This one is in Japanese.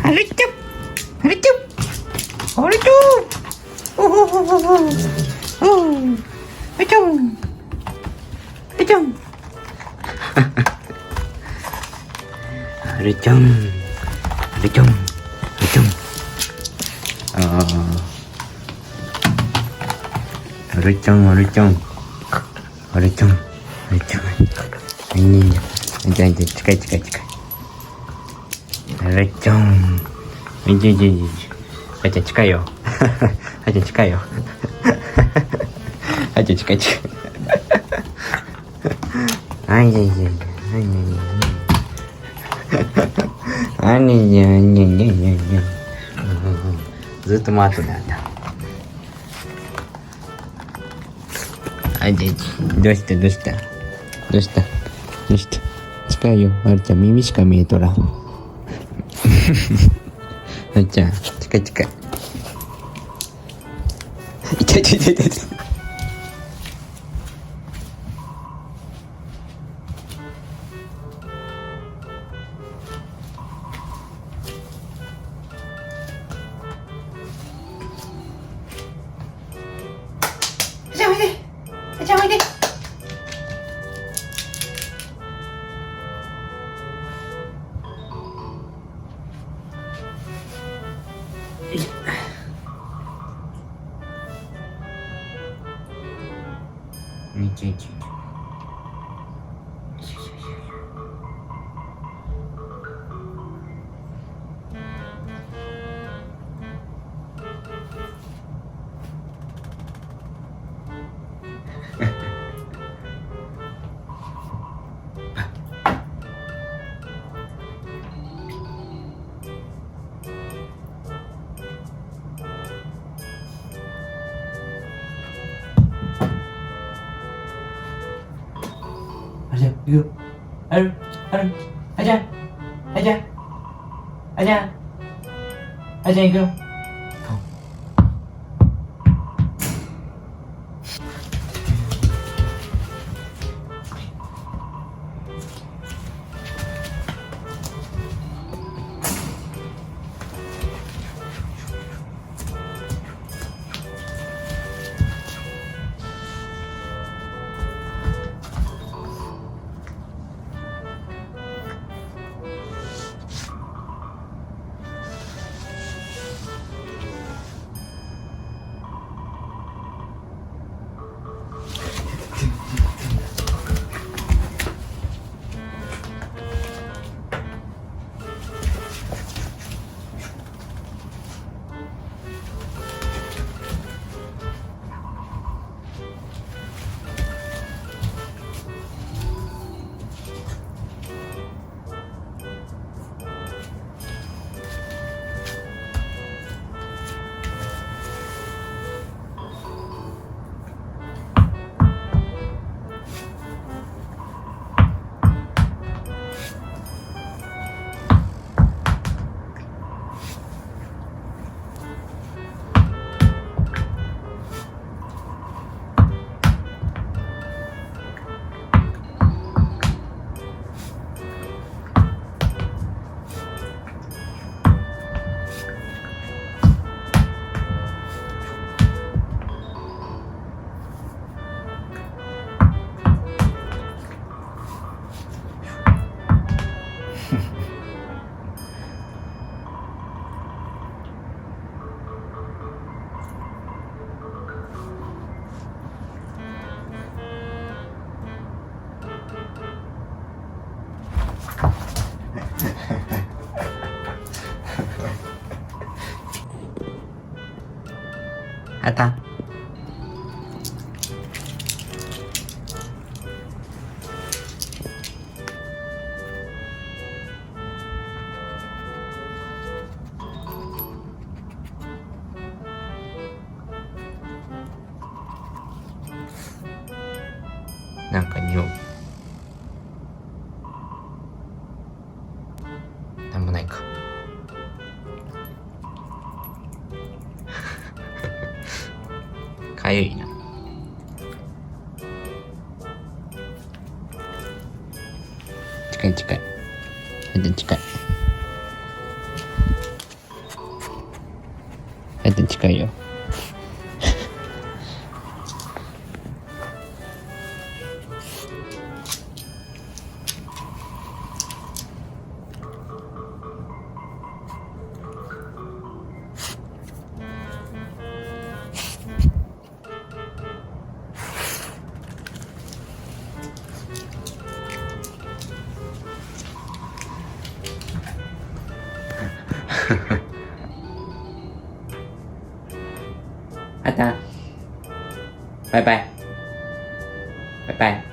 あれちゃあれちゃあれちゃおほほほほあれちゃあれちゃあれちゃんあれちゃんあれちゃんあれちゃんあれちゃんあれちゃんあれちゃん近い近い近いあれちゃんあれちゃん近いよあれちゃん近いよあれちゃん近い近いあいじゃいじゃあにじゃにゃにゃにゃにゃずっと回ってたんだあじゃどうしたどうしたどうしたどうした近いよあれちゃん耳しか見えとらんあれちゃん近い近い痛い痛い痛い痛い痛いじゃあおいでじゃあおいであじゃ行くよあるあじゃあじゃあじゃあ行くよあったなんか匂うなんもないかかゆいな近い近い近い 하여튼 치카이요. 하다. 바이바이. 바이바이.